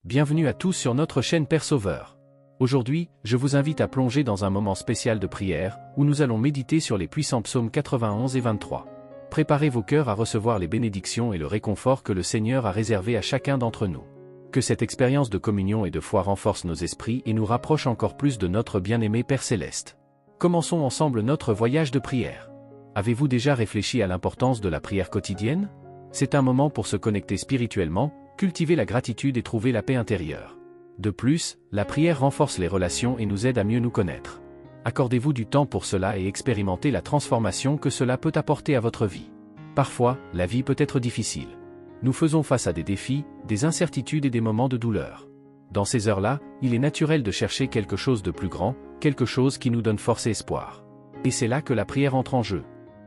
Bienvenue à tous sur notre chaîne Père Sauveur. Aujourd'hui, je vous invite à plonger dans un moment spécial de prière, où nous allons méditer sur les puissants psaumes 91 et 23. Préparez vos cœurs à recevoir les bénédictions et le réconfort que le Seigneur a réservé à chacun d'entre nous. Que cette expérience de communion et de foi renforce nos esprits et nous rapproche encore plus de notre bien-aimé Père Céleste. Commençons ensemble notre voyage de prière. Avez-vous déjà réfléchi à l'importance de la prière quotidienne? C'est un moment pour se connecter spirituellement, cultiver la gratitude et trouver la paix intérieure. De plus, la prière renforce les relations et nous aide à mieux nous connaître. Accordez-vous du temps pour cela et expérimentez la transformation que cela peut apporter à votre vie. Parfois, la vie peut être difficile. Nous faisons face à des défis, des incertitudes et des moments de douleur. Dans ces heures-là, il est naturel de chercher quelque chose de plus grand, quelque chose qui nous donne force et espoir. Et c'est là que la prière entre en jeu.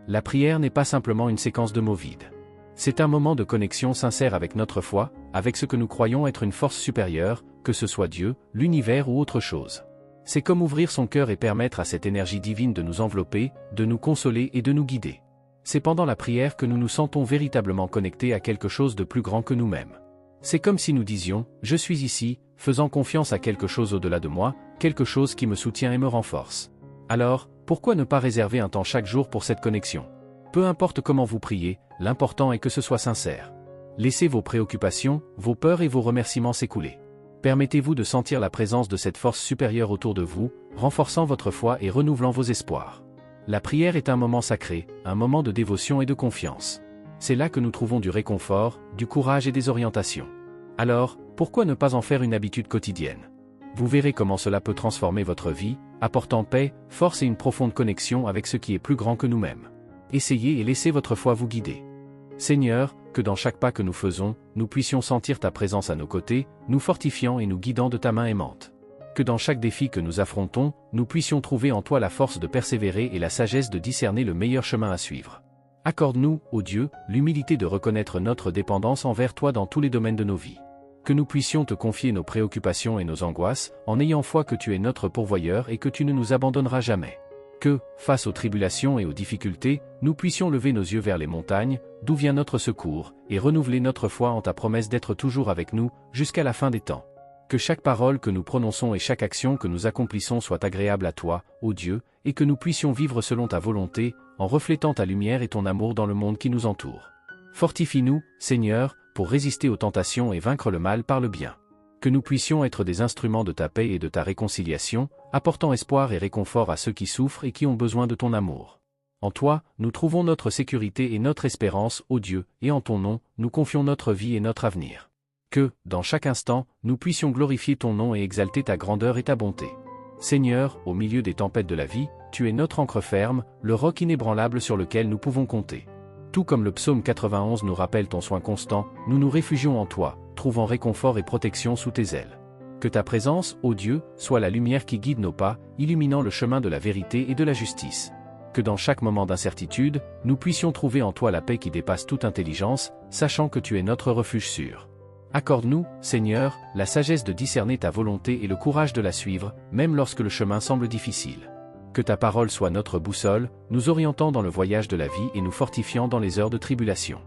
La prière n'est pas simplement une séquence de mots vides. C'est un moment de connexion sincère avec notre foi, avec ce que nous croyons être une force supérieure, que ce soit Dieu, l'univers ou autre chose. C'est comme ouvrir son cœur et permettre à cette énergie divine de nous envelopper, de nous consoler et de nous guider. C'est pendant la prière que nous nous sentons véritablement connectés à quelque chose de plus grand que nous-mêmes. C'est comme si nous disions « Je suis ici », faisant confiance à quelque chose au-delà de moi, quelque chose qui me soutient et me renforce. Alors, pourquoi ne pas réserver un temps chaque jour pour cette connexion? Peu importe comment vous priez, l'important est que ce soit sincère. Laissez vos préoccupations, vos peurs et vos remerciements s'écouler. Permettez-vous de sentir la présence de cette force supérieure autour de vous, renforçant votre foi et renouvelant vos espoirs. La prière est un moment sacré, un moment de dévotion et de confiance. C'est là que nous trouvons du réconfort, du courage et des orientations. Alors, pourquoi ne pas en faire une habitude quotidienne? Vous verrez comment cela peut transformer votre vie, apportant paix, force et une profonde connexion avec ce qui est plus grand que nous-mêmes. Essayez et laissez votre foi vous guider. Seigneur, que dans chaque pas que nous faisons, nous puissions sentir ta présence à nos côtés, nous fortifiant et nous guidant de ta main aimante. Que dans chaque défi que nous affrontons, nous puissions trouver en toi la force de persévérer et la sagesse de discerner le meilleur chemin à suivre. Accorde-nous, ô Dieu, l'humilité de reconnaître notre dépendance envers toi dans tous les domaines de nos vies. Que nous puissions te confier nos préoccupations et nos angoisses, en ayant foi que tu es notre pourvoyeur et que tu ne nous abandonneras jamais. Que, face aux tribulations et aux difficultés, nous puissions lever nos yeux vers les montagnes, d'où vient notre secours, et renouveler notre foi en ta promesse d'être toujours avec nous, jusqu'à la fin des temps. Que chaque parole que nous prononçons et chaque action que nous accomplissons soit agréable à toi, ô Dieu, et que nous puissions vivre selon ta volonté, en reflétant ta lumière et ton amour dans le monde qui nous entoure. Fortifie-nous, Seigneur, pour résister aux tentations et vaincre le mal par le bien. Que nous puissions être des instruments de ta paix et de ta réconciliation, apportant espoir et réconfort à ceux qui souffrent et qui ont besoin de ton amour. En toi, nous trouvons notre sécurité et notre espérance, ô Dieu, et en ton nom, nous confions notre vie et notre avenir. Que, dans chaque instant, nous puissions glorifier ton nom et exalter ta grandeur et ta bonté. Seigneur, au milieu des tempêtes de la vie, tu es notre ancre ferme, le roc inébranlable sur lequel nous pouvons compter. Tout comme le psaume 91 nous rappelle ton soin constant, nous nous réfugions en toi, trouvant réconfort et protection sous tes ailes. Que ta présence, ô Dieu, soit la lumière qui guide nos pas, illuminant le chemin de la vérité et de la justice. Que dans chaque moment d'incertitude, nous puissions trouver en toi la paix qui dépasse toute intelligence, sachant que tu es notre refuge sûr. Accorde-nous, Seigneur, la sagesse de discerner ta volonté et le courage de la suivre, même lorsque le chemin semble difficile. Que ta parole soit notre boussole, nous orientant dans le voyage de la vie et nous fortifiant dans les heures de tribulation.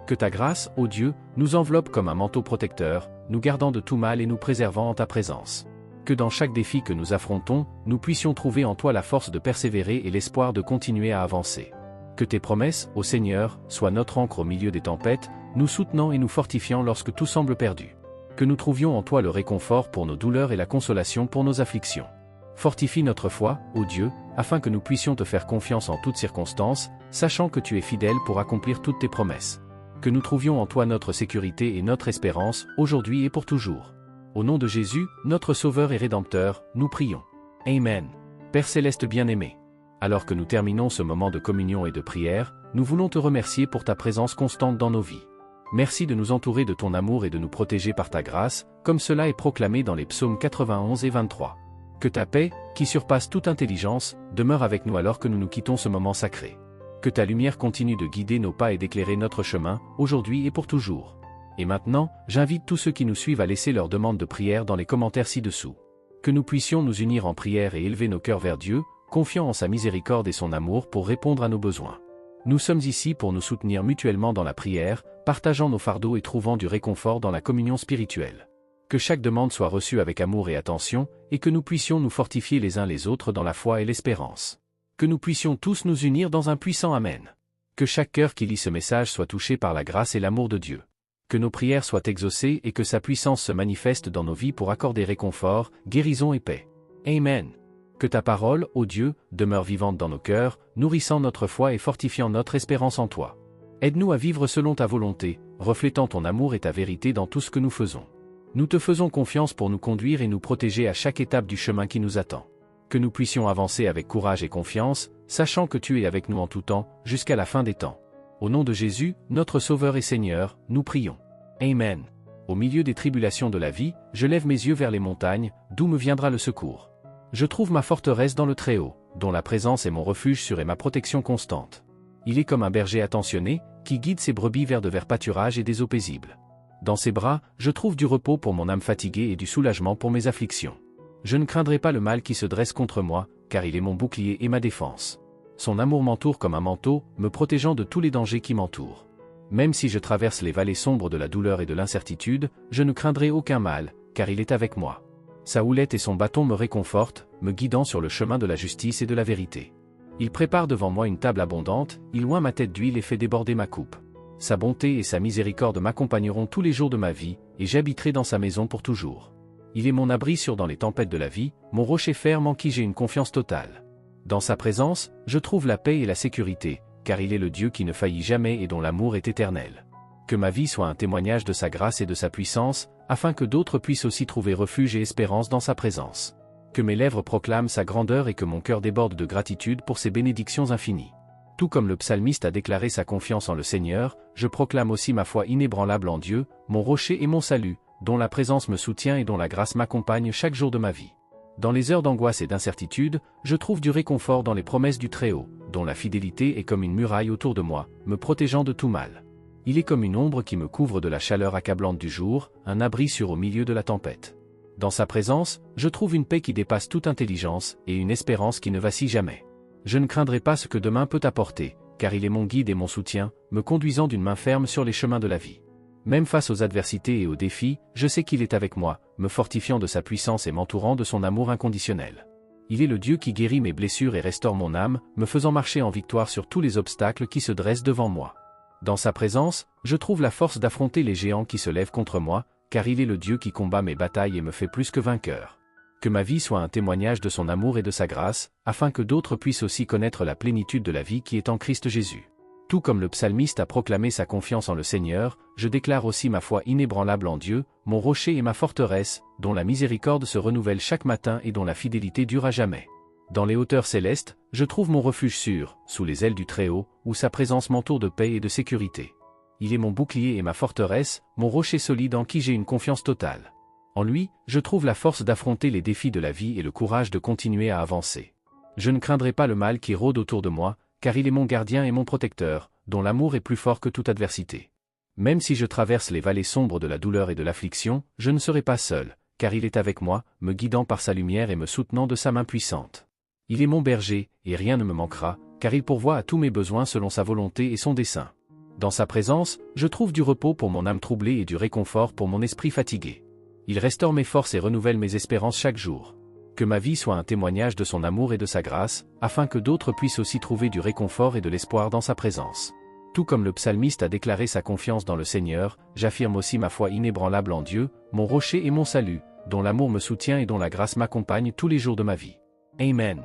Que ta grâce, ô Dieu, nous enveloppe comme un manteau protecteur, nous gardant de tout mal et nous préservant en ta présence. Que dans chaque défi que nous affrontons, nous puissions trouver en toi la force de persévérer et l'espoir de continuer à avancer. Que tes promesses, ô Seigneur, soient notre ancre au milieu des tempêtes, nous soutenant et nous fortifiant lorsque tout semble perdu. Que nous trouvions en toi le réconfort pour nos douleurs et la consolation pour nos afflictions. Fortifie notre foi, ô Dieu, afin que nous puissions te faire confiance en toutes circonstances, sachant que tu es fidèle pour accomplir toutes tes promesses. Que nous trouvions en toi notre sécurité et notre espérance, aujourd'hui et pour toujours. Au nom de Jésus, notre Sauveur et Rédempteur, nous prions. Amen. Père Céleste bien-aimé. Alors que nous terminons ce moment de communion et de prière, nous voulons te remercier pour ta présence constante dans nos vies. Merci de nous entourer de ton amour et de nous protéger par ta grâce, comme cela est proclamé dans les psaumes 91 et 23. Que ta paix, qui surpasse toute intelligence, demeure avec nous alors que nous nous quittons ce moment sacré. Que ta lumière continue de guider nos pas et d'éclairer notre chemin, aujourd'hui et pour toujours. Et maintenant, j'invite tous ceux qui nous suivent à laisser leur demande de prière dans les commentaires ci-dessous. Que nous puissions nous unir en prière et élever nos cœurs vers Dieu, confiant en sa miséricorde et son amour pour répondre à nos besoins. Nous sommes ici pour nous soutenir mutuellement dans la prière, partageant nos fardeaux et trouvant du réconfort dans la communion spirituelle. Que chaque demande soit reçue avec amour et attention, et que nous puissions nous fortifier les uns les autres dans la foi et l'espérance. Que nous puissions tous nous unir dans un puissant Amen. Que chaque cœur qui lit ce message soit touché par la grâce et l'amour de Dieu. Que nos prières soient exaucées et que sa puissance se manifeste dans nos vies pour accorder réconfort, guérison et paix. Amen. Que ta parole, ô Dieu, demeure vivante dans nos cœurs, nourrissant notre foi et fortifiant notre espérance en toi. Aide-nous à vivre selon ta volonté, reflétant ton amour et ta vérité dans tout ce que nous faisons. Nous te faisons confiance pour nous conduire et nous protéger à chaque étape du chemin qui nous attend. Que nous puissions avancer avec courage et confiance, sachant que tu es avec nous en tout temps, jusqu'à la fin des temps. Au nom de Jésus, notre Sauveur et Seigneur, nous prions. Amen. Au milieu des tribulations de la vie, je lève mes yeux vers les montagnes, d'où me viendra le secours. Je trouve ma forteresse dans le Très-Haut, dont la présence est mon refuge sûr et ma protection constante. Il est comme un berger attentionné, qui guide ses brebis vers de verts pâturages et des eaux paisibles. Dans ses bras, je trouve du repos pour mon âme fatiguée et du soulagement pour mes afflictions. Je ne craindrai pas le mal qui se dresse contre moi, car il est mon bouclier et ma défense. Son amour m'entoure comme un manteau, me protégeant de tous les dangers qui m'entourent. Même si je traverse les vallées sombres de la douleur et de l'incertitude, je ne craindrai aucun mal, car il est avec moi. Sa houlette et son bâton me réconfortent, me guidant sur le chemin de la justice et de la vérité. Il prépare devant moi une table abondante, il oint ma tête d'huile et fait déborder ma coupe. Sa bonté et sa miséricorde m'accompagneront tous les jours de ma vie, et j'habiterai dans sa maison pour toujours. Il est mon abri sûr dans les tempêtes de la vie, mon rocher ferme en qui j'ai une confiance totale. Dans sa présence, je trouve la paix et la sécurité, car il est le Dieu qui ne faillit jamais et dont l'amour est éternel. Que ma vie soit un témoignage de sa grâce et de sa puissance, afin que d'autres puissent aussi trouver refuge et espérance dans sa présence. Que mes lèvres proclament sa grandeur et que mon cœur déborde de gratitude pour ses bénédictions infinies. Tout comme le psalmiste a déclaré sa confiance en le Seigneur, je proclame aussi ma foi inébranlable en Dieu, mon rocher et mon salut, dont la présence me soutient et dont la grâce m'accompagne chaque jour de ma vie. Dans les heures d'angoisse et d'incertitude, je trouve du réconfort dans les promesses du Très-Haut, dont la fidélité est comme une muraille autour de moi, me protégeant de tout mal. Il est comme une ombre qui me couvre de la chaleur accablante du jour, un abri sûr au milieu de la tempête. Dans sa présence, je trouve une paix qui dépasse toute intelligence et une espérance qui ne vacille jamais. Je ne craindrai pas ce que demain peut apporter, car il est mon guide et mon soutien, me conduisant d'une main ferme sur les chemins de la vie. Même face aux adversités et aux défis, je sais qu'il est avec moi, me fortifiant de sa puissance et m'entourant de son amour inconditionnel. Il est le Dieu qui guérit mes blessures et restaure mon âme, me faisant marcher en victoire sur tous les obstacles qui se dressent devant moi. Dans sa présence, je trouve la force d'affronter les géants qui se lèvent contre moi, car il est le Dieu qui combat mes batailles et me fait plus que vainqueur. Que ma vie soit un témoignage de son amour et de sa grâce, afin que d'autres puissent aussi connaître la plénitude de la vie qui est en Christ Jésus. Tout comme le psalmiste a proclamé sa confiance en le Seigneur, je déclare aussi ma foi inébranlable en Dieu, mon rocher et ma forteresse, dont la miséricorde se renouvelle chaque matin et dont la fidélité dure à jamais. Dans les hauteurs célestes, je trouve mon refuge sûr, sous les ailes du Très-Haut, où sa présence m'entoure de paix et de sécurité. Il est mon bouclier et ma forteresse, mon rocher solide en qui j'ai une confiance totale. En lui, je trouve la force d'affronter les défis de la vie et le courage de continuer à avancer. Je ne craindrai pas le mal qui rôde autour de moi, car il est mon gardien et mon protecteur, dont l'amour est plus fort que toute adversité. Même si je traverse les vallées sombres de la douleur et de l'affliction, je ne serai pas seul, car il est avec moi, me guidant par sa lumière et me soutenant de sa main puissante. Il est mon berger, et rien ne me manquera, car il pourvoit à tous mes besoins selon sa volonté et son dessein. Dans sa présence, je trouve du repos pour mon âme troublée et du réconfort pour mon esprit fatigué. Il restaure mes forces et renouvelle mes espérances chaque jour. Que ma vie soit un témoignage de son amour et de sa grâce, afin que d'autres puissent aussi trouver du réconfort et de l'espoir dans sa présence. Tout comme le psalmiste a déclaré sa confiance dans le Seigneur, j'affirme aussi ma foi inébranlable en Dieu, mon rocher et mon salut, dont l'amour me soutient et dont la grâce m'accompagne tous les jours de ma vie. Amen.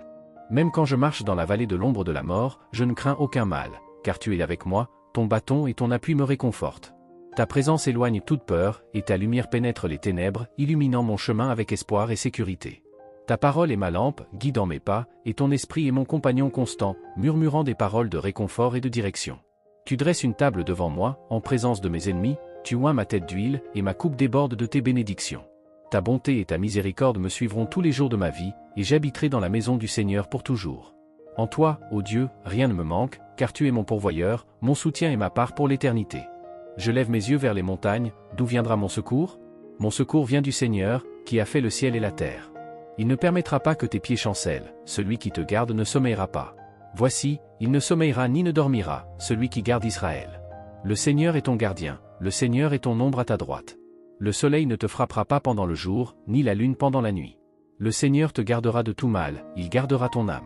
Même quand je marche dans la vallée de l'ombre de la mort, je ne crains aucun mal, car tu es avec moi, ton bâton et ton appui me réconfortent. Ta présence éloigne toute peur, et ta lumière pénètre les ténèbres, illuminant mon chemin avec espoir et sécurité. Ta parole est ma lampe, guidant mes pas, et ton esprit est mon compagnon constant, murmurant des paroles de réconfort et de direction. Tu dresses une table devant moi, en présence de mes ennemis, tu oins ma tête d'huile, et ma coupe déborde de tes bénédictions. Ta bonté et ta miséricorde me suivront tous les jours de ma vie, et j'habiterai dans la maison du Seigneur pour toujours. En toi, ô Dieu, rien ne me manque, car tu es mon pourvoyeur, mon soutien et ma part pour l'éternité. Je lève mes yeux vers les montagnes, d'où viendra mon secours? Mon secours vient du Seigneur, qui a fait le ciel et la terre. Il ne permettra pas que tes pieds chancellent, celui qui te garde ne sommeillera pas. Voici, il ne sommeillera ni ne dormira, celui qui garde Israël. Le Seigneur est ton gardien, le Seigneur est ton ombre à ta droite. Le soleil ne te frappera pas pendant le jour, ni la lune pendant la nuit. Le Seigneur te gardera de tout mal, il gardera ton âme.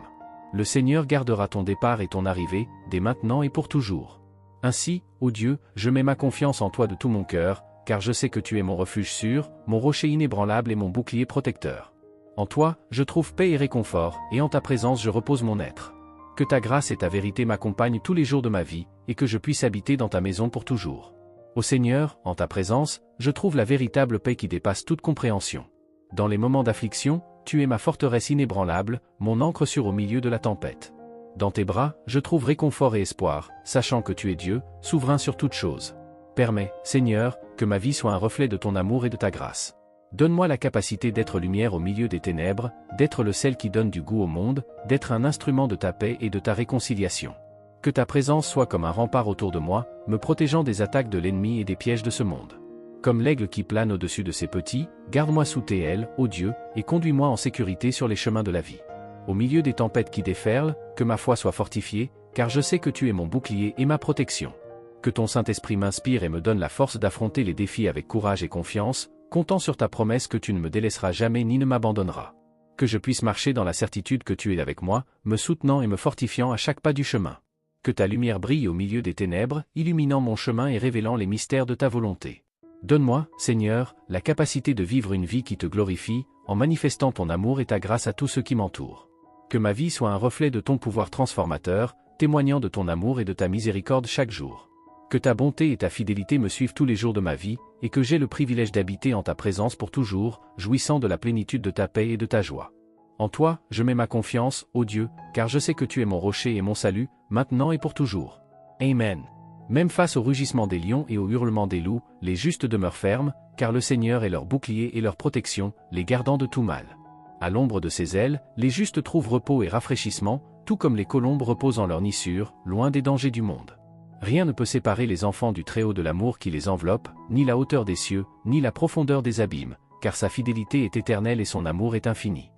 Le Seigneur gardera ton départ et ton arrivée, dès maintenant et pour toujours. Ainsi, ô Dieu, je mets ma confiance en toi de tout mon cœur, car je sais que tu es mon refuge sûr, mon rocher inébranlable et mon bouclier protecteur. En toi, je trouve paix et réconfort, et en ta présence je repose mon être. Que ta grâce et ta vérité m'accompagnent tous les jours de ma vie, et que je puisse habiter dans ta maison pour toujours. Ô Seigneur, en ta présence, je trouve la véritable paix qui dépasse toute compréhension. Dans les moments d'affliction, tu es ma forteresse inébranlable, mon ancre sûre au milieu de la tempête. Dans tes bras, je trouve réconfort et espoir, sachant que tu es Dieu, souverain sur toutes choses. Permets, Seigneur, que ma vie soit un reflet de ton amour et de ta grâce. Donne-moi la capacité d'être lumière au milieu des ténèbres, d'être le sel qui donne du goût au monde, d'être un instrument de ta paix et de ta réconciliation. Que ta présence soit comme un rempart autour de moi, me protégeant des attaques de l'ennemi et des pièges de ce monde. Comme l'aigle qui plane au-dessus de ses petits, garde-moi sous tes ailes, ô Dieu, et conduis-moi en sécurité sur les chemins de la vie. Au milieu des tempêtes qui déferlent, que ma foi soit fortifiée, car je sais que tu es mon bouclier et ma protection. Que ton Saint-Esprit m'inspire et me donne la force d'affronter les défis avec courage et confiance, comptant sur ta promesse que tu ne me délaisseras jamais ni ne m'abandonneras. Que je puisse marcher dans la certitude que tu es avec moi, me soutenant et me fortifiant à chaque pas du chemin. Que ta lumière brille au milieu des ténèbres, illuminant mon chemin et révélant les mystères de ta volonté. Donne-moi, Seigneur, la capacité de vivre une vie qui te glorifie, en manifestant ton amour et ta grâce à tous ceux qui m'entourent. Que ma vie soit un reflet de ton pouvoir transformateur, témoignant de ton amour et de ta miséricorde chaque jour. Que ta bonté et ta fidélité me suivent tous les jours de ma vie, et que j'ai le privilège d'habiter en ta présence pour toujours, jouissant de la plénitude de ta paix et de ta joie. En toi, je mets ma confiance, ô Dieu, car je sais que tu es mon rocher et mon salut, maintenant et pour toujours. Amen. Même face au rugissement des lions et au hurlement des loups, les justes demeurent fermes, car le Seigneur est leur bouclier et leur protection, les gardant de tout mal. À l'ombre de ses ailes, les justes trouvent repos et rafraîchissement, tout comme les colombes reposent en leur nid sûr, loin des dangers du monde. Rien ne peut séparer les enfants du Très-Haut de l'amour qui les enveloppe, ni la hauteur des cieux, ni la profondeur des abîmes, car sa fidélité est éternelle et son amour est infini.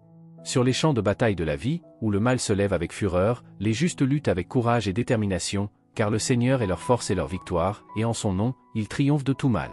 Sur les champs de bataille de la vie, où le mal se lève avec fureur, les justes luttent avec courage et détermination, car le Seigneur est leur force et leur victoire, et en son nom, ils triomphent de tout mal.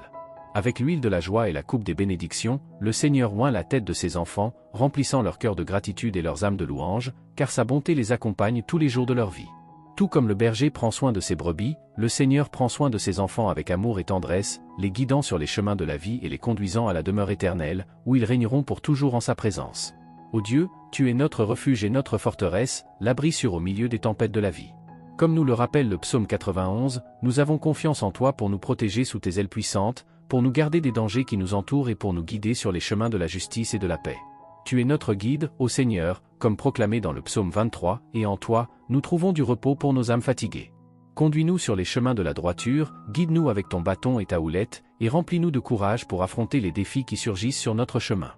Avec l'huile de la joie et la coupe des bénédictions, le Seigneur oint la tête de ses enfants, remplissant leur cœur de gratitude et leurs âmes de louange, car sa bonté les accompagne tous les jours de leur vie. Tout comme le berger prend soin de ses brebis, le Seigneur prend soin de ses enfants avec amour et tendresse, les guidant sur les chemins de la vie et les conduisant à la demeure éternelle, où ils régneront pour toujours en sa présence. Ô Dieu, tu es notre refuge et notre forteresse, l'abri sûr au milieu des tempêtes de la vie. Comme nous le rappelle le psaume 91, nous avons confiance en toi pour nous protéger sous tes ailes puissantes, pour nous garder des dangers qui nous entourent et pour nous guider sur les chemins de la justice et de la paix. Tu es notre guide, ô Seigneur, comme proclamé dans le psaume 23, et en toi, nous trouvons du repos pour nos âmes fatiguées. Conduis-nous sur les chemins de la droiture, guide-nous avec ton bâton et ta houlette, et remplis-nous de courage pour affronter les défis qui surgissent sur notre chemin.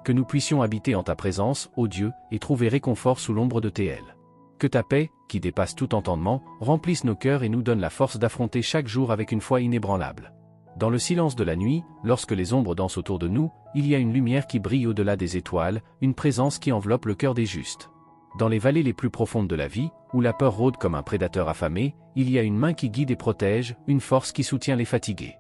Que nous puissions habiter en ta présence, ô Dieu, et trouver réconfort sous l'ombre de tes ailes. Que ta paix, qui dépasse tout entendement, remplisse nos cœurs et nous donne la force d'affronter chaque jour avec une foi inébranlable. Dans le silence de la nuit, lorsque les ombres dansent autour de nous, il y a une lumière qui brille au-delà des étoiles, une présence qui enveloppe le cœur des justes. Dans les vallées les plus profondes de la vie, où la peur rôde comme un prédateur affamé, il y a une main qui guide et protège, une force qui soutient les fatigués.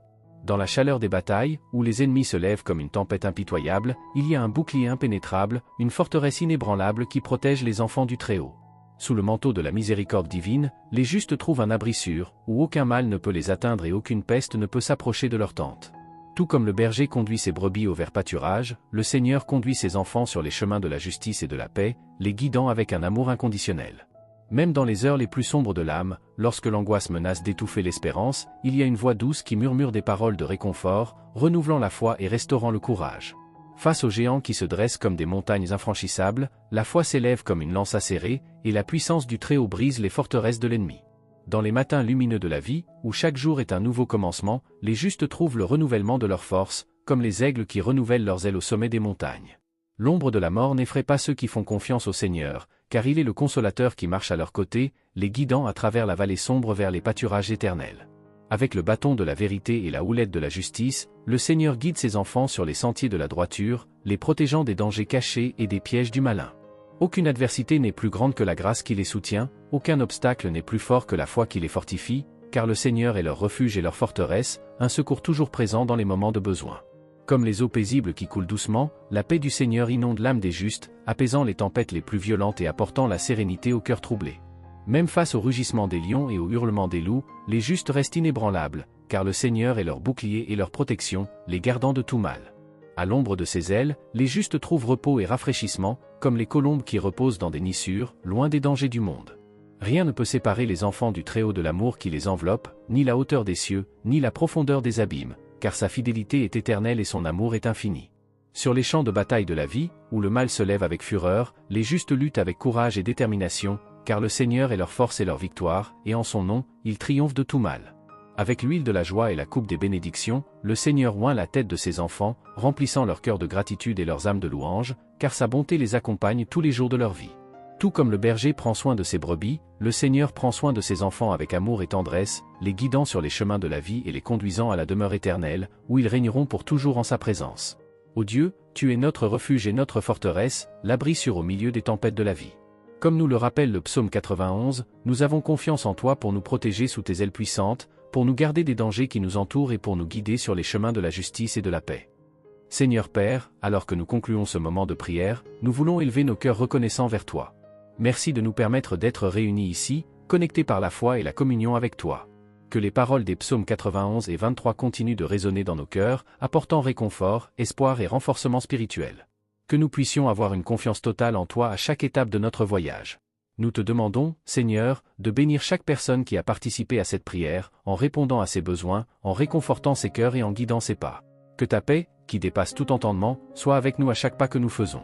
Dans la chaleur des batailles, où les ennemis se lèvent comme une tempête impitoyable, il y a un bouclier impénétrable, une forteresse inébranlable qui protège les enfants du Très-Haut. Sous le manteau de la miséricorde divine, les justes trouvent un abri sûr, où aucun mal ne peut les atteindre et aucune peste ne peut s'approcher de leur tente. Tout comme le berger conduit ses brebis au vert pâturage, le Seigneur conduit ses enfants sur les chemins de la justice et de la paix, les guidant avec un amour inconditionnel. Même dans les heures les plus sombres de l'âme, lorsque l'angoisse menace d'étouffer l'espérance, il y a une voix douce qui murmure des paroles de réconfort, renouvelant la foi et restaurant le courage. Face aux géants qui se dressent comme des montagnes infranchissables, la foi s'élève comme une lance acérée, et la puissance du Très-Haut brise les forteresses de l'ennemi. Dans les matins lumineux de la vie, où chaque jour est un nouveau commencement, les justes trouvent le renouvellement de leurs forces, comme les aigles qui renouvellent leurs ailes au sommet des montagnes. L'ombre de la mort n'effraie pas ceux qui font confiance au Seigneur, car il est le consolateur qui marche à leur côté, les guidant à travers la vallée sombre vers les pâturages éternels. Avec le bâton de la vérité et la houlette de la justice, le Seigneur guide ses enfants sur les sentiers de la droiture, les protégeant des dangers cachés et des pièges du malin. Aucune adversité n'est plus grande que la grâce qui les soutient, aucun obstacle n'est plus fort que la foi qui les fortifie, car le Seigneur est leur refuge et leur forteresse, un secours toujours présent dans les moments de besoin. Comme les eaux paisibles qui coulent doucement, la paix du Seigneur inonde l'âme des justes, apaisant les tempêtes les plus violentes et apportant la sérénité au cœur troublé. Même face au rugissement des lions et au hurlement des loups, les justes restent inébranlables, car le Seigneur est leur bouclier et leur protection, les gardant de tout mal. À l'ombre de ses ailes, les justes trouvent repos et rafraîchissement, comme les colombes qui reposent dans des nids sûrs, loin des dangers du monde. Rien ne peut séparer les enfants du Très-Haut de l'amour qui les enveloppe, ni la hauteur des cieux, ni la profondeur des abîmes, car sa fidélité est éternelle et son amour est infini. Sur les champs de bataille de la vie, où le mal se lève avec fureur, les justes luttent avec courage et détermination, car le Seigneur est leur force et leur victoire, et en son nom, ils triomphent de tout mal. Avec l'huile de la joie et la coupe des bénédictions, le Seigneur oint la tête de ses enfants, remplissant leur cœur de gratitude et leurs âmes de louange, car sa bonté les accompagne tous les jours de leur vie. Tout comme le berger prend soin de ses brebis, le Seigneur prend soin de ses enfants avec amour et tendresse, les guidant sur les chemins de la vie et les conduisant à la demeure éternelle, où ils régneront pour toujours en sa présence. Ô Dieu, tu es notre refuge et notre forteresse, l'abri sûr au milieu des tempêtes de la vie. Comme nous le rappelle le psaume 91, nous avons confiance en toi pour nous protéger sous tes ailes puissantes, pour nous garder des dangers qui nous entourent et pour nous guider sur les chemins de la justice et de la paix. Seigneur Père, alors que nous concluons ce moment de prière, nous voulons élever nos cœurs reconnaissants vers toi. Merci de nous permettre d'être réunis ici, connectés par la foi et la communion avec toi. Que les paroles des psaumes 91 et 23 continuent de résonner dans nos cœurs, apportant réconfort, espoir et renforcement spirituel. Que nous puissions avoir une confiance totale en toi à chaque étape de notre voyage. Nous te demandons, Seigneur, de bénir chaque personne qui a participé à cette prière, en répondant à ses besoins, en réconfortant ses cœurs et en guidant ses pas. Que ta paix, qui dépasse tout entendement, soit avec nous à chaque pas que nous faisons.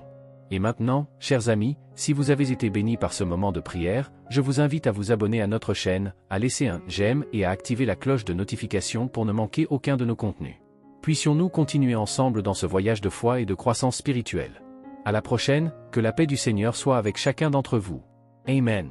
Et maintenant, chers amis, si vous avez été bénis par ce moment de prière, je vous invite à vous abonner à notre chaîne, à laisser un j'aime et à activer la cloche de notification pour ne manquer aucun de nos contenus. Puissions-nous continuer ensemble dans ce voyage de foi et de croissance spirituelle. À la prochaine, que la paix du Seigneur soit avec chacun d'entre vous. Amen.